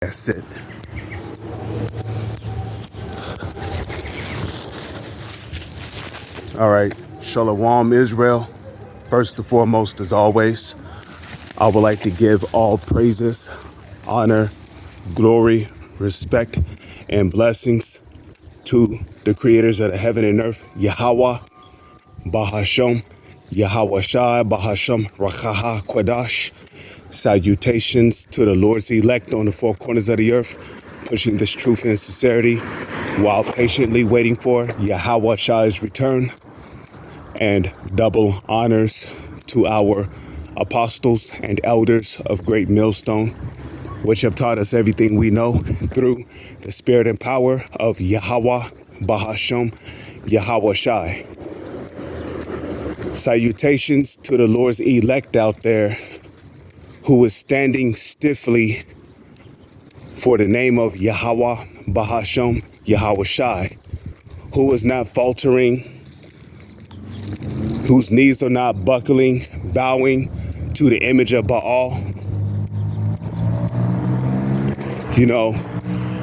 That's it. All right. Shalom, Israel. First and foremost, as always, I would like to give all praises, honor, glory, respect, and blessings to the creators of the heaven and earth, Yahweh, Bahasham, Yahweh Shai, Bahasham, Rachaha, Kwadash. Salutations to the Lord's elect on the four corners of the earth, pushing this truth and sincerity while patiently waiting for Yahweh Shai's return. And double honors to our apostles and elders of Great Millstone, which have taught us everything we know through the spirit and power of Yahweh, Bahasham, Yahweh Shai. Salutations to the Lord's elect out there who is standing stiffly for the name of Yahweh, Bahasham, Yahweh Shai, who is not faltering, whose knees are not buckling, bowing to the image of Baal. You know,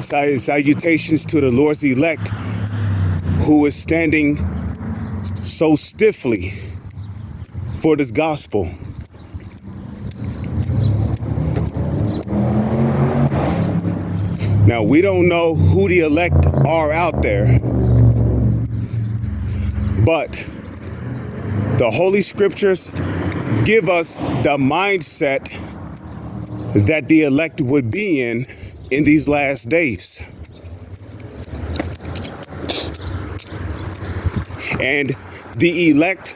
salutations to the Lord's elect who is standing so stiffly for this gospel. Now, we don't know who the elect are out there, but the Holy Scriptures give us the mindset that the elect would be in these last days. And the elect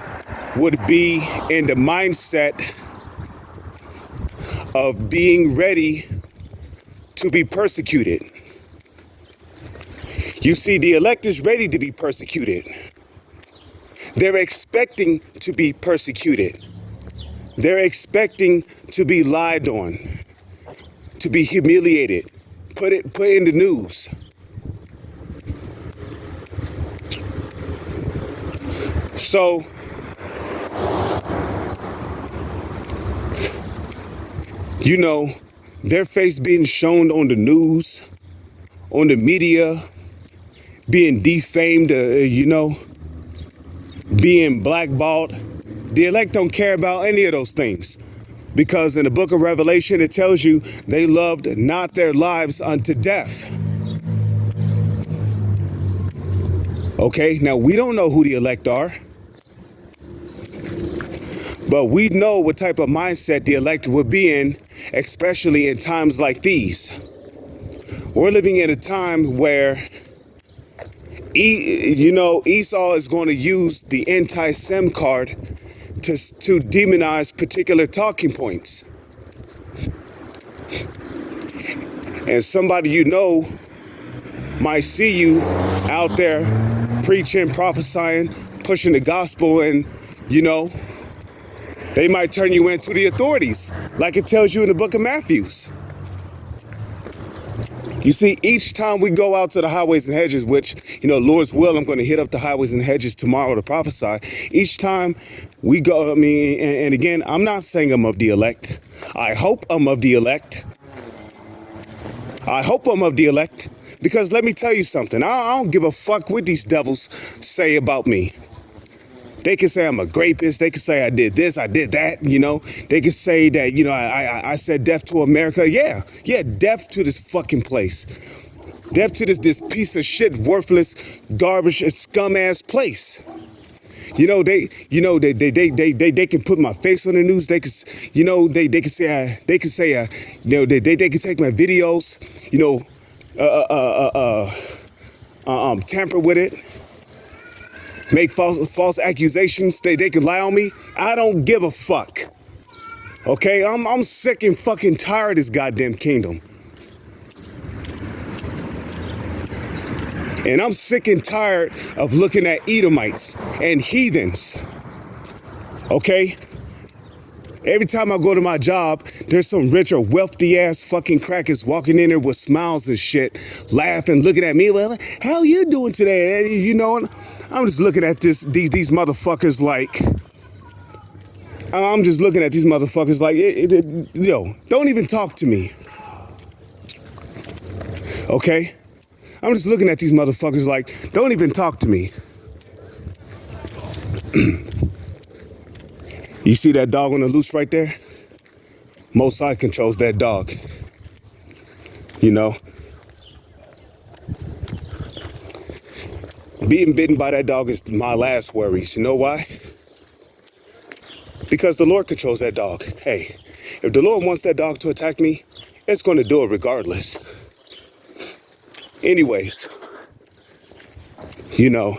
would be in the mindset of being ready to be persecuted. You see, the elect is ready to be persecuted. They're expecting to be persecuted. They're expecting to be lied on, to be humiliated, put in the news. So, you know, their face being shown on the news, on the media, being defamed, being blackballed. The elect don't care about any of those things, because in the book of Revelation, it tells you they loved not their lives unto death. Okay, now we don't know who the elect are, but we know what type of mindset the elect would be in, especially in times like these. We're living in a time where Esau is going to use the anti-Sem card to demonize particular talking points. And somebody might see you out there preaching, prophesying, pushing the gospel, and they might turn you into the authorities, like it tells you in the book of Matthew. You see, each time we go out to the highways and hedges, which, Lord's will, I'm going to hit up the highways and hedges tomorrow to prophesy. Each time we go, and again, I'm not saying I'm of the elect. I hope I'm of the elect. I hope I'm of the elect, because let me tell you something. I don't give a fuck what these devils say about me. They can say I'm a rapist. They can say I did this, I did that, They can say that, I said death to America. Yeah, death to this fucking place. Death to this piece of shit, worthless, garbage, scum ass place. They can put my face on the news. They can, they can say, they can take my videos, tamper with it. Make false accusations. They can lie on me. I don't give a fuck. Okay, I'm sick and fucking tired of this goddamn kingdom. And I'm sick and tired of looking at Edomites and heathens. Okay? Every time I go to my job, there's some rich or wealthy ass fucking crackers walking in there with smiles and shit, laughing, looking at me. Well, how you doing today? I'm just looking at these motherfuckers like, don't even talk to me. Okay? I'm just looking at these motherfuckers like, don't even talk to me. You see that dog on the loose right there? Most High controls that dog. You know? Being bitten by that dog is my last worries. You know why? Because the Lord controls that dog. Hey, if the Lord wants that dog to attack me, it's going to do it regardless. Anyways, you know,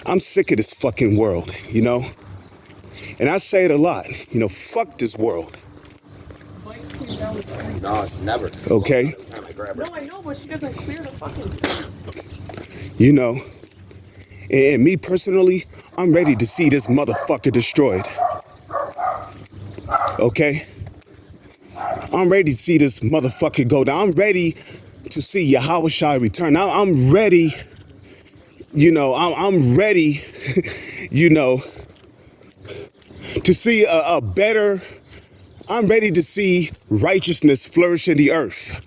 I'm sick of this fucking world, you know? And I say it a lot, you know, fuck this world. No, never. Okay? No, I know, but she doesn't clear the fucking... You know, and me personally, I'm ready to see this motherfucker destroyed. Okay? I'm ready to see this motherfucker go down. I'm ready to see Yahweh Shai return. I'm ready, you know, I'm ready, you know, to see a better, I'm ready to see righteousness flourish in the earth.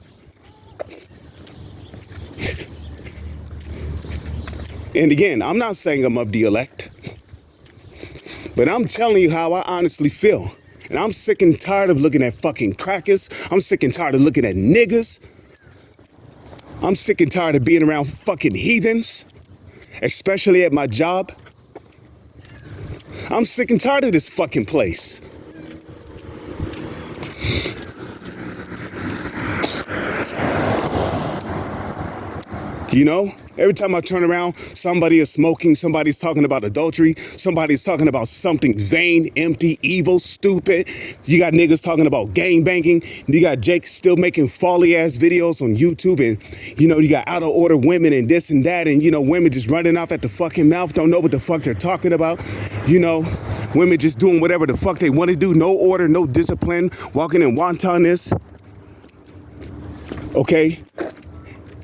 And again, I'm not saying I'm of the elect, but I'm telling you how I honestly feel. And I'm sick and tired of looking at fucking crackers. I'm sick and tired of looking at niggas. I'm sick and tired of being around fucking heathens, especially at my job. I'm sick and tired of this fucking place. You know, every time I turn around, somebody is smoking, somebody's talking about adultery, somebody's talking about something vain, empty, evil, stupid. You got niggas talking about gang banging. You got Jake still making folly ass videos on YouTube, and you know, you got out of order women and this and that, and you know, women just running off at the fucking mouth, don't know what the fuck they're talking about. You know, women just doing whatever the fuck they want to do, no order, no discipline, walking in wantonness. Okay?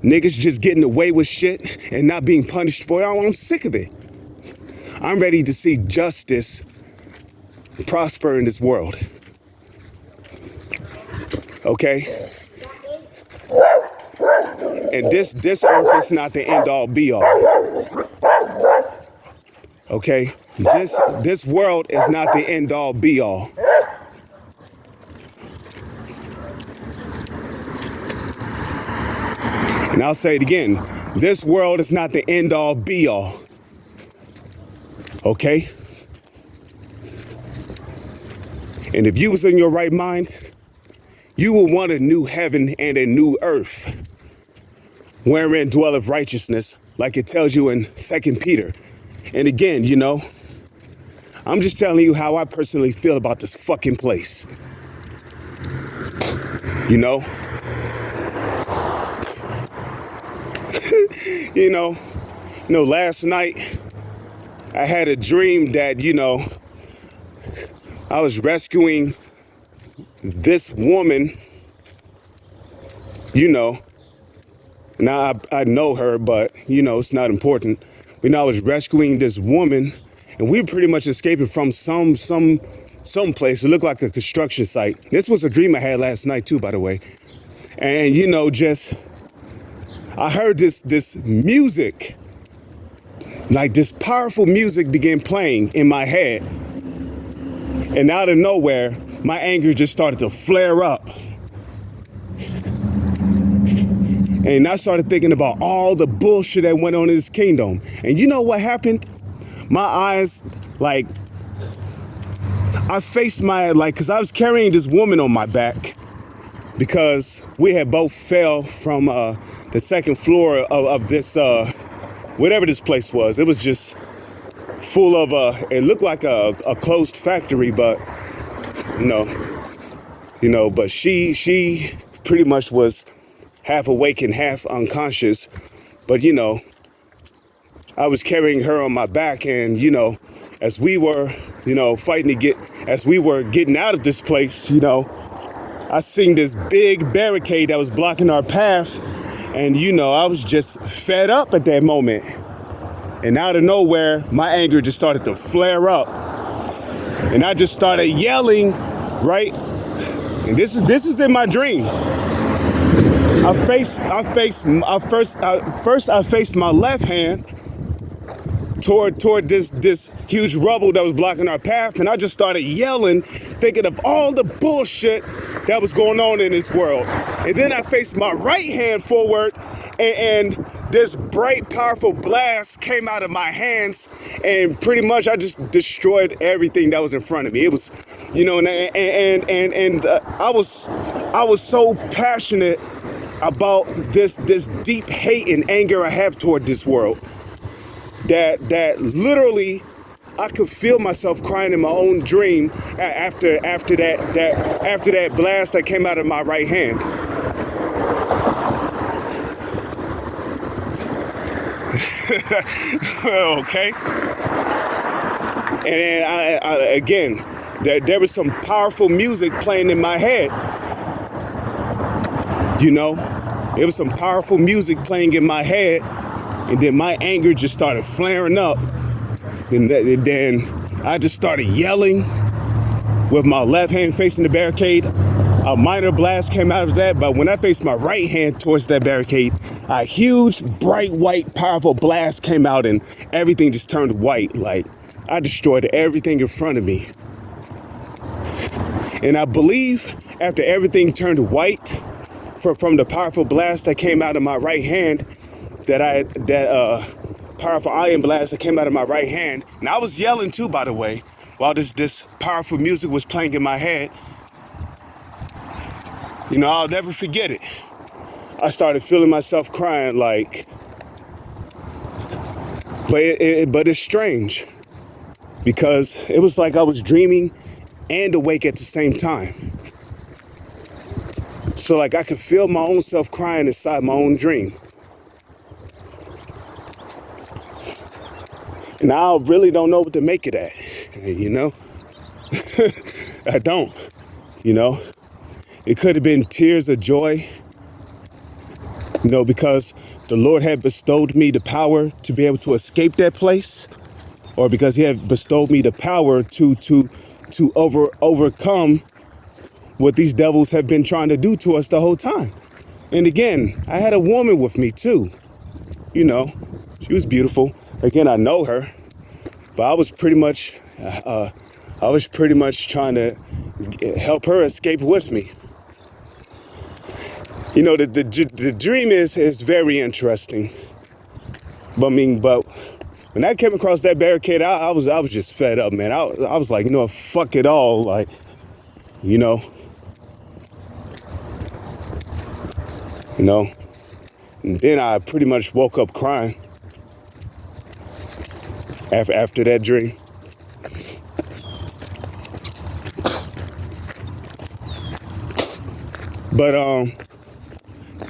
Niggas just getting away with shit and not being punished for it. I'm sick of it. I'm ready to see justice prosper in this world. Okay? And this earth is not the end all be all. Okay? This world is not the end all be all. And I'll say it again, this world is not the end all be all. Okay? And if you was in your right mind, you will want a new heaven and a new earth, wherein dwelleth righteousness, like it tells you in 2 Peter. And again, you know, I'm just telling you how I personally feel about this fucking place. You know? You know, last night I had a dream that, you know, I was rescuing this woman, you know. Now I know her, but, you know, it's not important. You know, I was rescuing this woman, and we were pretty much escaping from some place. It looked like a construction site. This was a dream I had last night, too, by the way. And, you know, just... I heard this music, like this powerful music began playing in my head. And out of nowhere, my anger just started to flare up. And I started thinking about all the bullshit that went on in this kingdom. And you know what happened? My eyes, like, I faced because I was carrying this woman on my back because we had both fell from, the second floor of this, whatever this place was. It was just full of, it looked like a closed factory, but, you know, but she pretty much was half awake and half unconscious. But, you know, I was carrying her on my back, and, you know, as we were, you know, as we were getting out of this place, you know, I seen this big barricade that was blocking our path. And, you know, I was just fed up at that moment. And out of nowhere, my anger just started to flare up. And I just started yelling, right? And this is in my dream. First I faced my left hand toward this huge rubble that was blocking our path, and I just started yelling, thinking of all the bullshit that was going on in this world. And then I faced my right hand forward, and this bright, powerful blast came out of my hands, and pretty much I just destroyed everything that was in front of me. It was, I was so passionate about this deep hate and anger I have toward this world that literally I could feel myself crying in my own dream after that blast that came out of my right hand. Okay. And then again, there was some powerful music playing in my head. It was some powerful music playing in my head, and then my anger just started flaring up. And then I just started yelling with my left hand facing the barricade. A minor blast came out of that, but when I faced my right hand towards that barricade, a huge, bright, white, powerful blast came out, and everything just turned white. Like, I destroyed everything in front of me. And I believe after everything turned white from the powerful blast that came out of my right hand, that powerful iron blast that came out of my right hand, and I was yelling too, by the way, while this powerful music was playing in my head. I'll never forget it. I started feeling myself crying, like, but it's strange because it was like I was dreaming and awake at the same time. So like I could feel my own self crying inside my own dream. And I really don't know what to make of that, I don't, It could have been tears of joy, because the Lord had bestowed me the power to be able to escape that place, or because he had bestowed me the power to overcome what these devils have been trying to do to us the whole time. And again, I had a woman with me too. She was beautiful. Again, I know her, but I was pretty much trying to help her escape with me. The dream is very interesting. But when I came across that barricade, I was just fed up, man. I was like, fuck it all, like, And then I pretty much woke up crying after that dream. But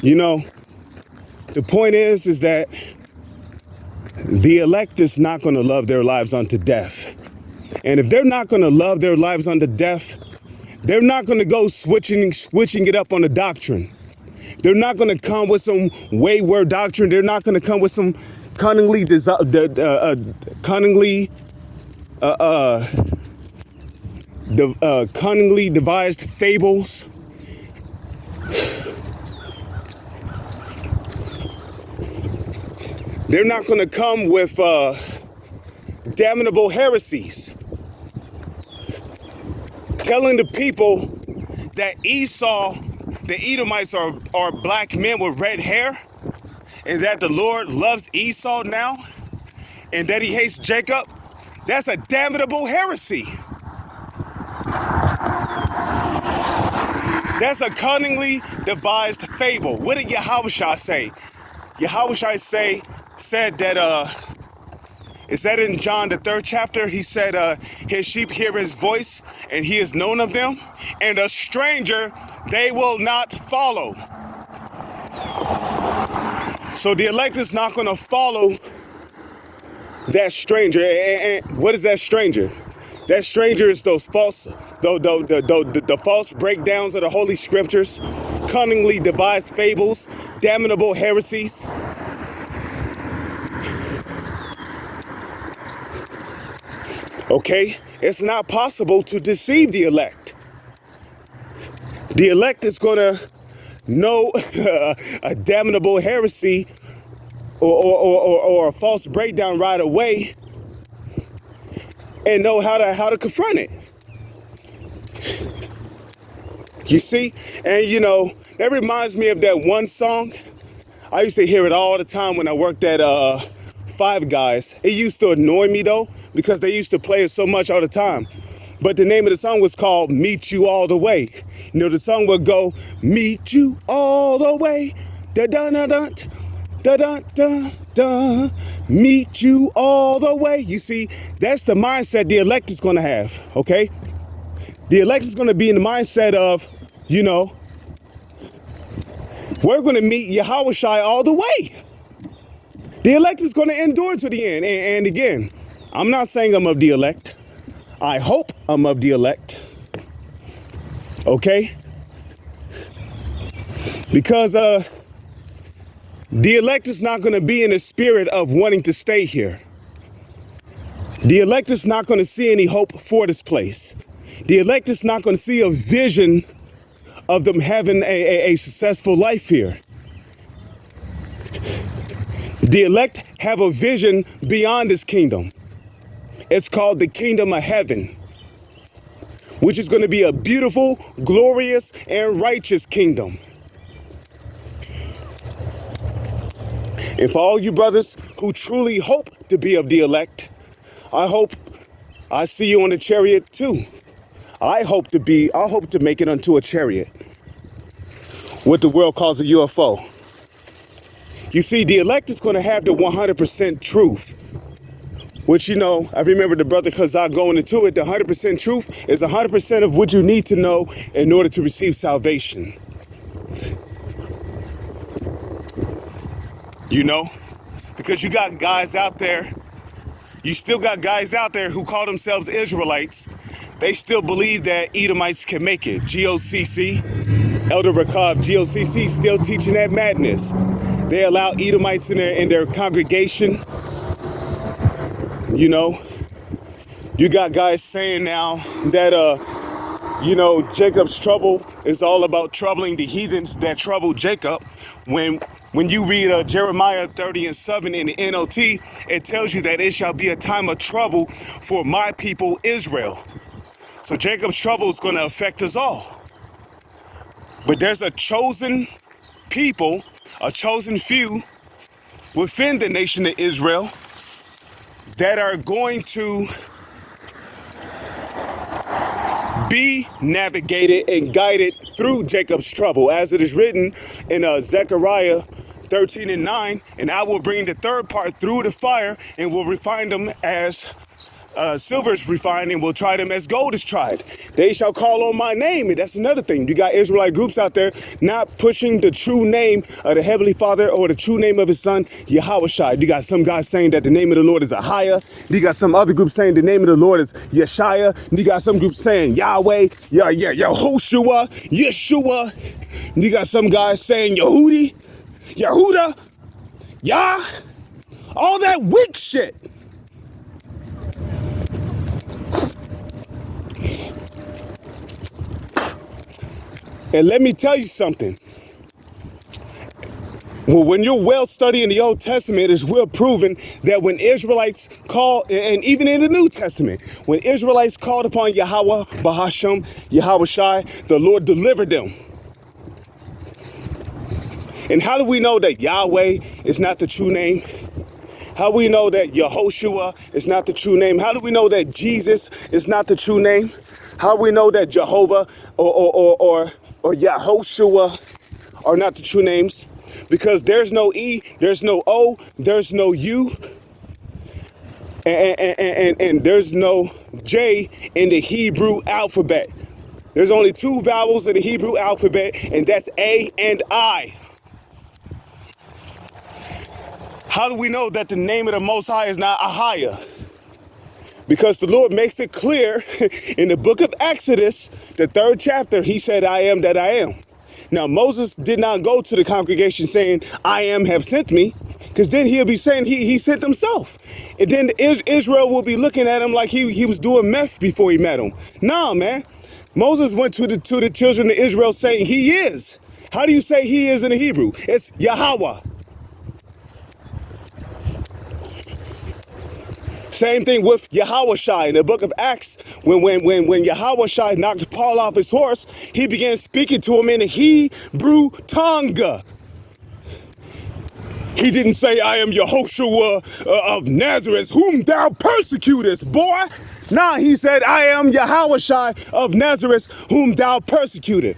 the point is that the elect is not going to love their lives unto death. And if they're not going to love their lives unto death, they're not going to go switching it up on the doctrine. They're not going to come with some wayward doctrine. They're not going to come with some cunningly devised fables. They're not going to come with damnable heresies, telling the people that Esau, the Edomites are black men with red hair, and that the Lord loves Esau now, and that he hates Jacob. That's a damnable heresy. That's a cunningly devised fable. What did Yahushua say? Yahushua said that, is that in John the 3rd chapter? He said, his sheep hear his voice, and he is known of them, and a stranger they will not follow. So the elect is not going to follow that stranger. And what is that stranger? That stranger is those false, the false breakdowns of the Holy Scriptures, cunningly devised fables, damnable heresies. Okay, it's not possible to deceive the elect. The elect is going to no a damnable heresy or a false breakdown right away and know how to confront it. You see? And you know, that reminds me of that one song. I used to hear it all the time when I worked at Five Guys. It used to annoy me though, because they used to play it so much all the time. But the name of the song was called Meet You All the Way. You know, the song would go, meet you all the way, da da da da da da da da, meet you all the way. You see, that's the mindset the elect is gonna have, okay? The elect is gonna be in the mindset of, you know, we're gonna meet Yahushua all the way. The elect is gonna endure to the end. And again, I'm not saying I'm of the elect. I hope I'm of the elect, okay? Because the elect is not going to be in the spirit of wanting to stay here. The elect is not going to see any hope for this place. The elect is not going to see a vision of them having a successful life here. The elect have a vision beyond this kingdom. It's called the kingdom of heaven, which is going to be a beautiful, glorious, and righteous kingdom. And for all you brothers who truly hope to be of the elect, I hope I see you on the chariot too. I hope to make it unto a chariot, what the world calls a UFO. You see, the elect is going to have the 100% truth. Which, you know, I remember the brother Kazak going into it. The 100% truth is 100% of what you need to know in order to receive salvation. You know, because you got guys out there, you still got guys out there who call themselves Israelites. They still believe that Edomites can make it. GOCC, Elder Rakab, GOCC still teaching that madness. They allow Edomites in their congregation. You know, you got guys saying now that, you know, Jacob's trouble is all about troubling the heathens that troubled Jacob. When you read Jeremiah 30:7 in the NLT, it tells you that it shall be a time of trouble for my people Israel. So Jacob's trouble is going to affect us all. But there's a chosen people, a chosen few within the nation of Israel that are going to be navigated and guided through Jacob's trouble, as it is written in Zechariah 13:9, and I will bring the third part through the fire and will refine them as silver is refined, and will try them as gold is tried. They shall call on my name. And that's another thing. You got Israelite groups out there not pushing the true name of the Heavenly Father or the true name of his son, Yahushua. You got some guys saying that the name of the Lord is Ahiah. You got some other groups saying the name of the Lord is Yeshaya. You got some groups saying Yahweh, Yahushua, Yeshua. You got some guys saying Yehudi, Yehuda, Yah, all that weak shit. And let me tell you something. Well, when you're well studying the Old Testament, it's well proven that when Israelites call, and even in the New Testament, when Israelites called upon Yahweh, Bahashem, Yahushai, the Lord delivered them. And how do we know that Yahweh is not the true name? How do we know that Yehoshua is not the true name? How do we know that Jesus is not the true name? How do we know that Jehovah or Yahoshua are not the true names? Because there's no E, there's no O, there's no U, and there's no J in the Hebrew alphabet. There's only two vowels in the Hebrew alphabet, and that's A and I. How do we know that the name of the Most High is not Ahiah? Because the Lord makes it clear in the book of Exodus, the 3rd chapter, he said, I am that I am. Now, Moses did not go to the congregation saying, I am have sent me, because then he'll be saying he sent himself. And then Israel will be looking at him like he was doing meth before he met him. Nah, man. Moses went to the children of Israel saying he is. How do you say he is in the Hebrew? It's Yahweh. Same thing with Yahushai in the book of Acts. When Yahushai knocked Paul off his horse, he began speaking to him in the Hebrew tongue. He didn't say, I am Yehoshua of Nazareth, whom thou persecutest, boy. Nah, he said, I am Yahushai of Nazareth, whom thou persecuted.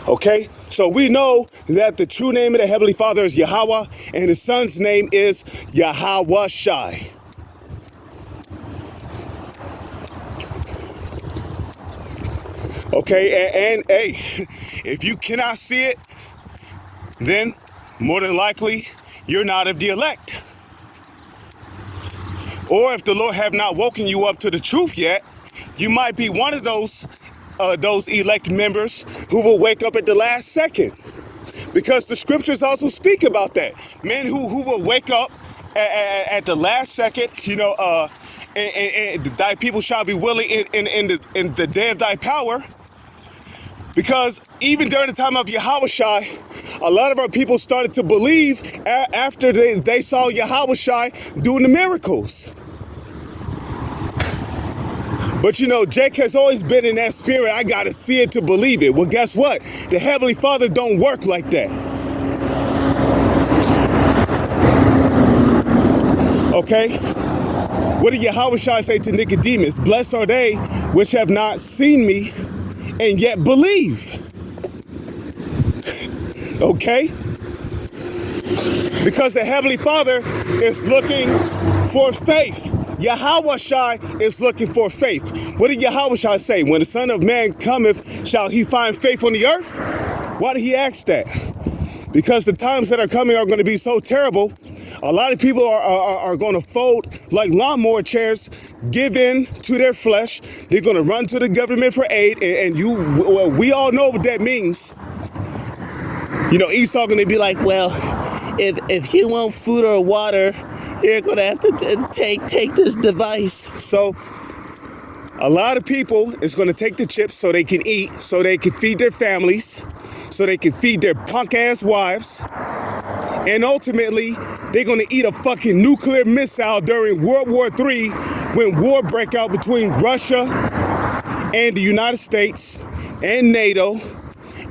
Okay, so we know that the true name of the Heavenly Father is Yahweh, and his son's name is Yahushai. Okay, and hey, if you cannot see it, then more than likely you're not of the elect. Or if the Lord have not woken you up to the truth yet, you might be one of those elect members who will wake up at the last second. Because the scriptures also speak about that. Men who will wake up at the last second, and thy people shall be willing in the day of thy power. Because even during the time of Yahushai, a lot of our people started to believe after they saw Yahushai doing the miracles. But Jake has always been in that spirit. I gotta see it to believe it. Well, guess what? The Heavenly Father don't work like that. Okay? What did Yahushua say to Nicodemus? Blessed are they which have not seen me and yet believe. Okay? Because the Heavenly Father is looking for faith. Yahushua is looking for faith. What did Yahushua say? When the Son of Man cometh, shall he find faith on the earth? Why did he ask that? Because the times that are coming are going to be so terrible. A lot of people are going to fold like lawnmower chairs, give in to their flesh. They're going to run to the government for aid. And we all know what that means. Esau going to be like, well, if you want food or water, you're going to have to take this device. So a lot of people is going to take the chips so they can eat, so they can feed their families, so they can feed their punk ass wives. And ultimately, they're going to eat a fucking nuclear missile during World War III when war break out between Russia and the United States and NATO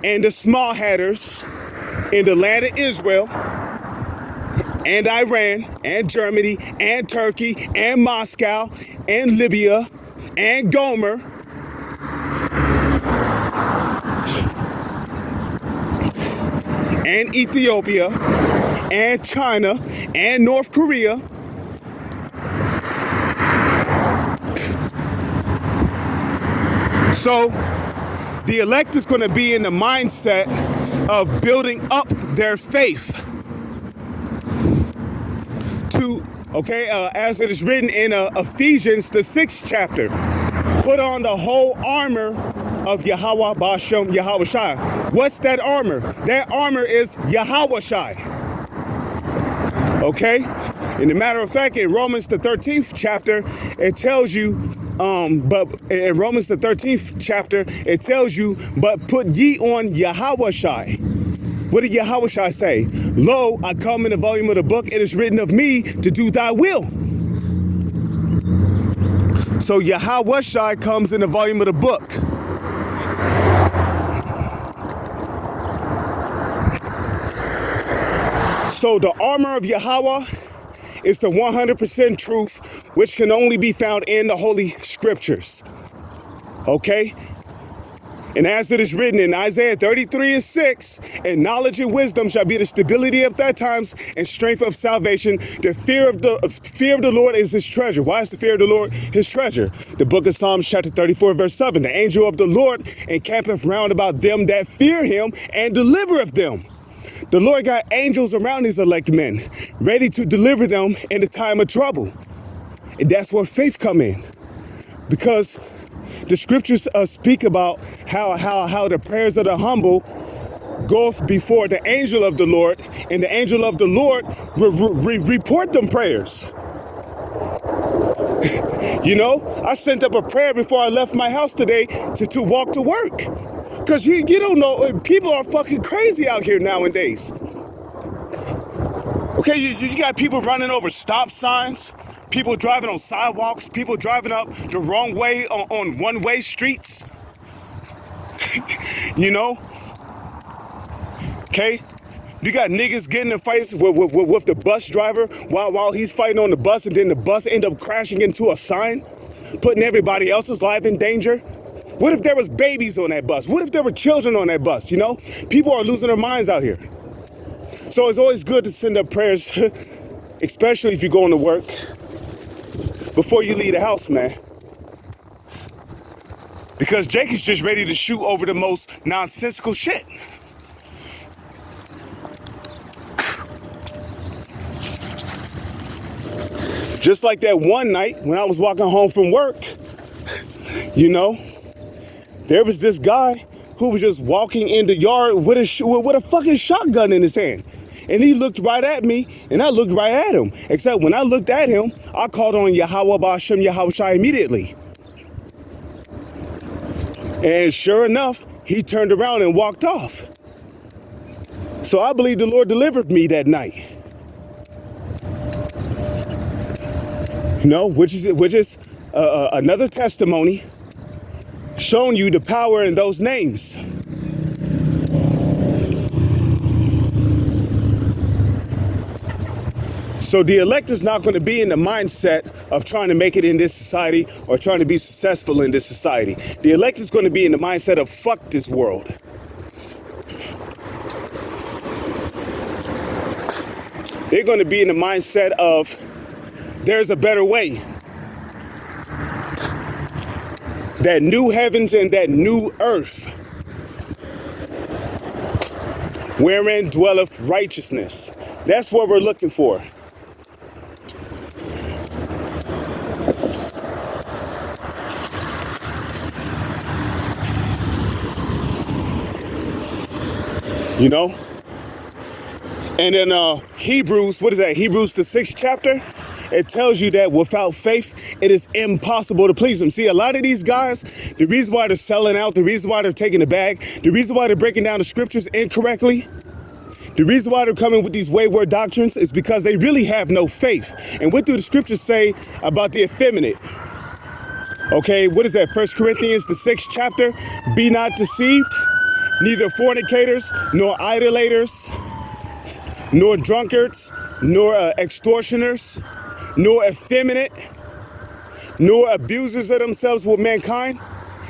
and the small hatters in the land of Israel and Iran and Germany and Turkey and Moscow and Libya and Gomer. And Ethiopia and China and North Korea. So the elect is going to be in the mindset of building up their faith to, as it is written in Ephesians, the 6th chapter, put on the whole armor of Yahweh Bashem Yahushai. What's that armor? That armor is Yahushai. Okay? And a matter of fact, in Romans the 13th chapter, it tells you, but put ye on Yahushai. What did Yahushai say? Lo, I come in the volume of the book, it is written of me to do thy will. So Yahushai comes in the volume of the book. So the armor of Yahweh is the 100% truth, which can only be found in the Holy Scriptures. Okay? And as it is written in Isaiah 33:6, and knowledge and wisdom shall be the stability of thy times and strength of salvation. The fear of the Lord is his treasure. Why is the fear of the Lord his treasure? The book of Psalms chapter 34 verse 7. The angel of the Lord encampeth round about them that fear him and delivereth them. The Lord got angels around his elect men, ready to deliver them in the time of trouble. And that's where faith come in. Because the scriptures speak about how the prayers of the humble goeth before the angel of the Lord, and the angel of the Lord report them prayers. You know, I sent up a prayer before I left my house today to walk to work. Because you don't know, people are fucking crazy out here nowadays. Okay, you got people running over stop signs, people driving on sidewalks, people driving up the wrong way on one-way streets. You know? Okay? You got niggas getting in fights with the bus driver while he's fighting on the bus, and then the bus end up crashing into a sign, putting everybody else's life in danger. What if there was babies on that bus? What if there were children on that bus, you know? People are losing their minds out here. So it's always good to send up prayers, especially if you're going to work, before you leave the house, man. Because Jake is just ready to shoot over the most nonsensical shit. Just like that one night when I was walking home from work, you know, there was this guy who was just walking in the yard with a fucking shotgun in his hand. And he looked right at me, and I looked right at him. Except when I looked at him, I called on Yahweh Ba'ashem Yahweh Shai immediately. And sure enough, he turned around and walked off. So I believe the Lord delivered me that night. You know, which is another testimony showing you the power in those names. So the elect is not going to be in the mindset of trying to make it in this society or trying to be successful in this society. The elect is going to be in the mindset of fuck this world. They're going to be in the mindset of there's a better way. That new heavens and that new earth, wherein dwelleth righteousness. That's what we're looking for. You know? And in Hebrews, what is that? Hebrews the 6th chapter? It tells you that without faith, it is impossible to please him. See, a lot of these guys, the reason why they're selling out, the reason why they're taking the bag, the reason why they're breaking down the scriptures incorrectly, the reason why they're coming with these wayward doctrines is because they really have no faith. And what do the scriptures say about the effeminate? Okay, what is that? 1 Corinthians the 6th chapter. Be not deceived, neither fornicators, nor idolaters, nor drunkards, nor extortioners, nor effeminate, nor abusers of themselves with mankind.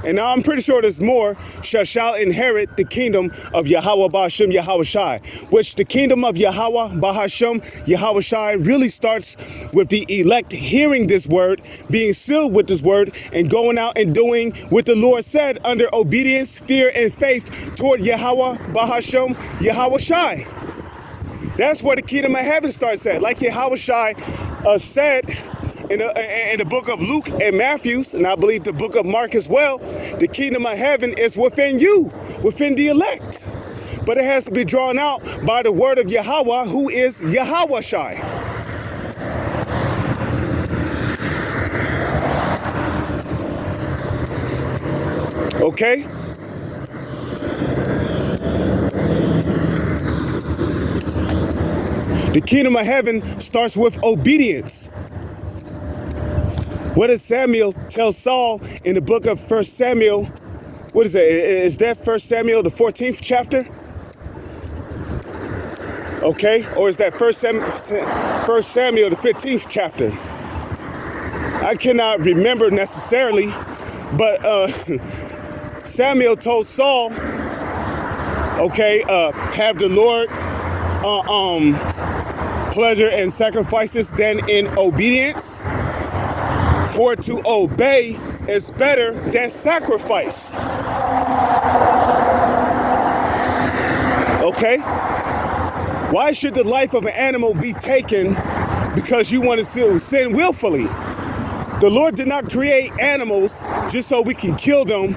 And now I'm pretty sure there's more, shall inherit the kingdom of Yahweh Ba'ashem Yahweh Shai, which the kingdom of Yahweh Ba'ashem Yahweh Shai really starts with the elect hearing this word, being sealed with this word, and going out and doing what the Lord said under obedience, fear, and faith toward Yahweh Ba'ashem Yahweh Shai. That's where the kingdom of heaven starts at. Like Yahweh Shai said in the book of Luke and Matthew, and I believe the book of Mark as well, the kingdom of heaven is within you, within the elect. But it has to be drawn out by the word of Yahweh, who is Yahweh Shai. Okay? The kingdom of heaven starts with obedience. What does Samuel tell Saul in the book of 1 Samuel? What is that? Is that 1 Samuel, the 14th chapter? Okay, or is that 1 Samuel, the 15th chapter? I cannot remember necessarily, but Samuel told Saul, okay, have the Lord pleasure in sacrifices than in obedience. For to obey is better than sacrifice. Okay? Why should the life of an animal be taken because you want to sin willfully? The Lord did not create animals just so we can kill them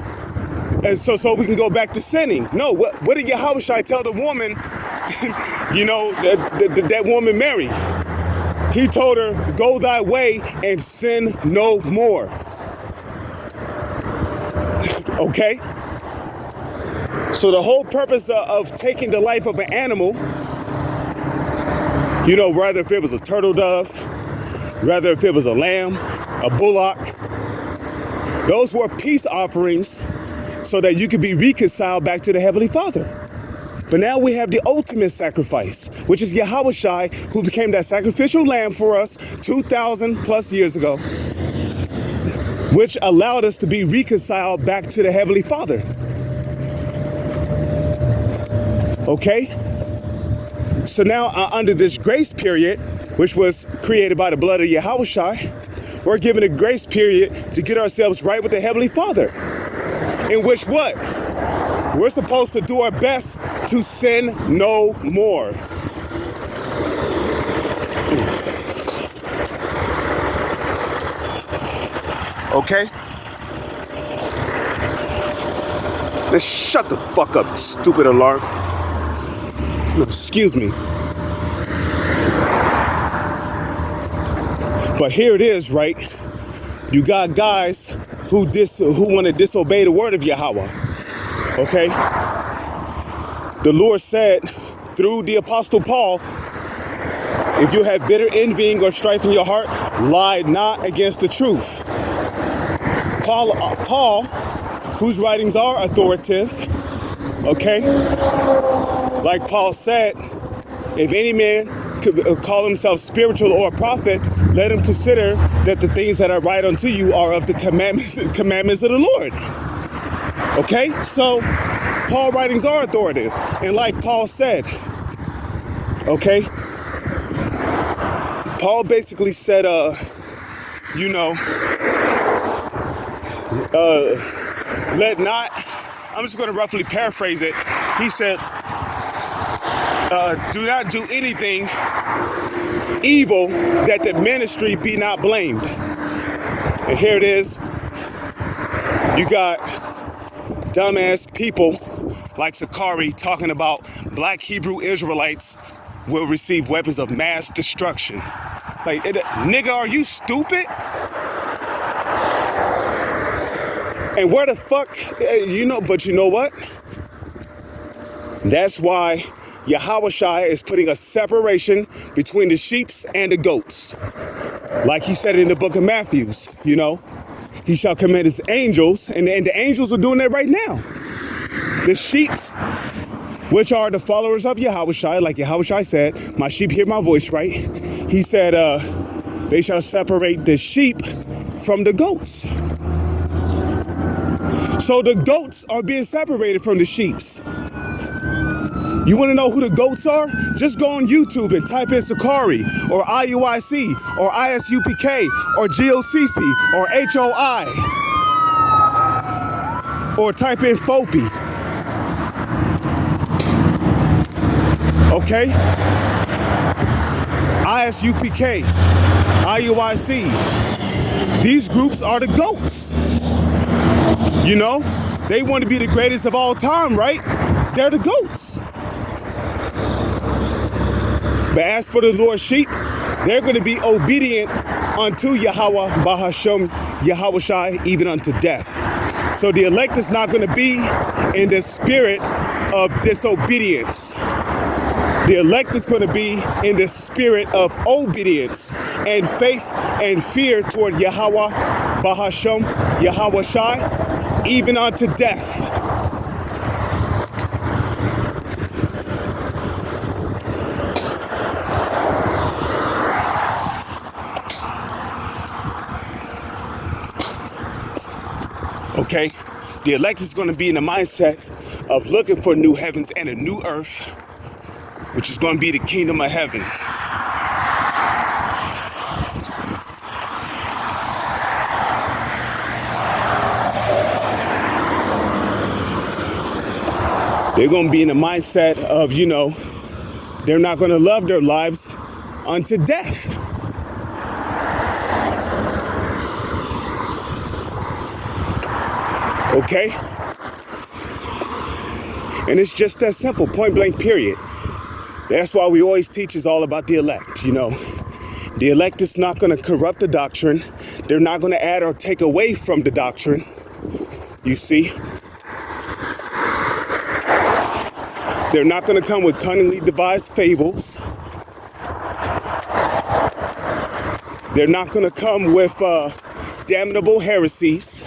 and so we can go back to sinning. No, what did Yahushua tell the woman, you know, that woman Mary? He told her, go thy way and sin no more. Okay? So the whole purpose of taking the life of an animal, you know, whether if it was a turtle dove, whether if it was a lamb, a bullock, those were peace offerings so that you could be reconciled back to the Heavenly Father. But now we have the ultimate sacrifice, which is Yahushai, who became that sacrificial lamb for us 2,000 plus years ago, which allowed us to be reconciled back to the Heavenly Father. Okay? So now under this grace period, which was created by the blood of Yahushai, we're given a grace period to get ourselves right with the Heavenly Father. In which what? We're supposed to do our best to sin no more. Okay? Let's shut the fuck up, stupid alarm. No, excuse me. But here it is, right? You got guys who want to disobey the word of Yahweh. Okay? The Lord said through the Apostle Paul, if you have bitter envying or strife in your heart, lie not against the truth. Paul, whose writings are authoritative, okay? Like Paul said, if any man could call himself spiritual or a prophet, let him consider that the things that I write unto you are of the commandments of the Lord. Okay, so Paul's writings are authoritative. And like Paul said, okay, Paul basically said, let not, I'm just going to roughly paraphrase it. He said, do not do anything evil that the ministry be not blamed. And here it is. You got dumbass people like Sakari talking about black Hebrew Israelites will receive weapons of mass destruction. Like, nigga, are you stupid? And where the fuck, but you know what? That's why Yahushua is putting a separation between the sheep and the goats. Like he said in the book of Matthew, he shall command his angels, and the angels are doing that right now. The sheep, which are the followers of Yahushua, like Yahushua said, my sheep hear my voice, right? He said, they shall separate the sheep from the goats. So the goats are being separated from the sheep. You want to know who the goats are? Just go on YouTube and type in Sakari or IUIC or ISUPK or GOCC or HOI or type in FOPI. Okay? ISUPK, IUIC. These groups are the goats. They want to be the greatest of all time, right? They're the goats. But as for the Lord's sheep, they're going to be obedient unto Yahweh, Bahashem, Yahushai, even unto death. So the elect is not going to be in the spirit of disobedience. The elect is going to be in the spirit of obedience and faith and fear toward Yahweh, Bahashem, Yahushai, even unto death. Okay, the elect is going to be in the mindset of looking for new heavens and a new earth, which is going to be the kingdom of heaven. They're going to be in the mindset of, they're not going to love their lives unto death. Okay? And it's just that simple, point blank, period. That's why we always teach is all about the elect, The elect is not going to corrupt the doctrine. They're not going to add or take away from the doctrine. You see? They're not going to come with cunningly devised fables. They're not going to come with damnable heresies.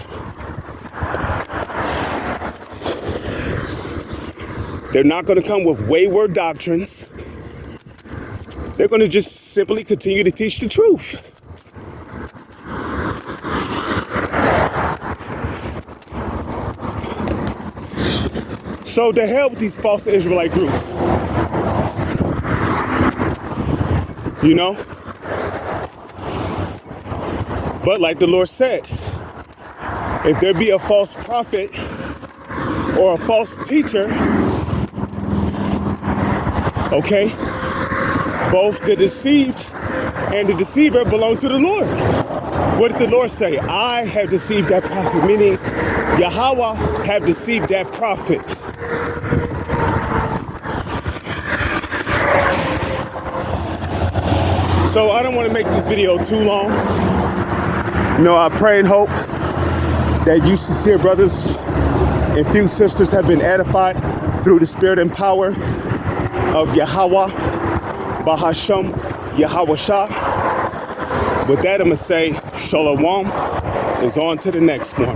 They're not going to come with wayward doctrines. They're going to just simply continue to teach the truth. So to hell with these false Israelite groups. You know? But like the Lord said, if there be a false prophet or a false teacher, okay, both the deceived and the deceiver belong to the Lord. What did the Lord say? I have deceived that prophet, meaning Yahweh have deceived that prophet. So I don't want to make this video too long. You know, I pray and hope that you sincere brothers and few sisters have been edified through the spirit and power of Yahweh, Bahasham, Yahweh Shah. With that, I'm going to say, Shalom, is on to the next one.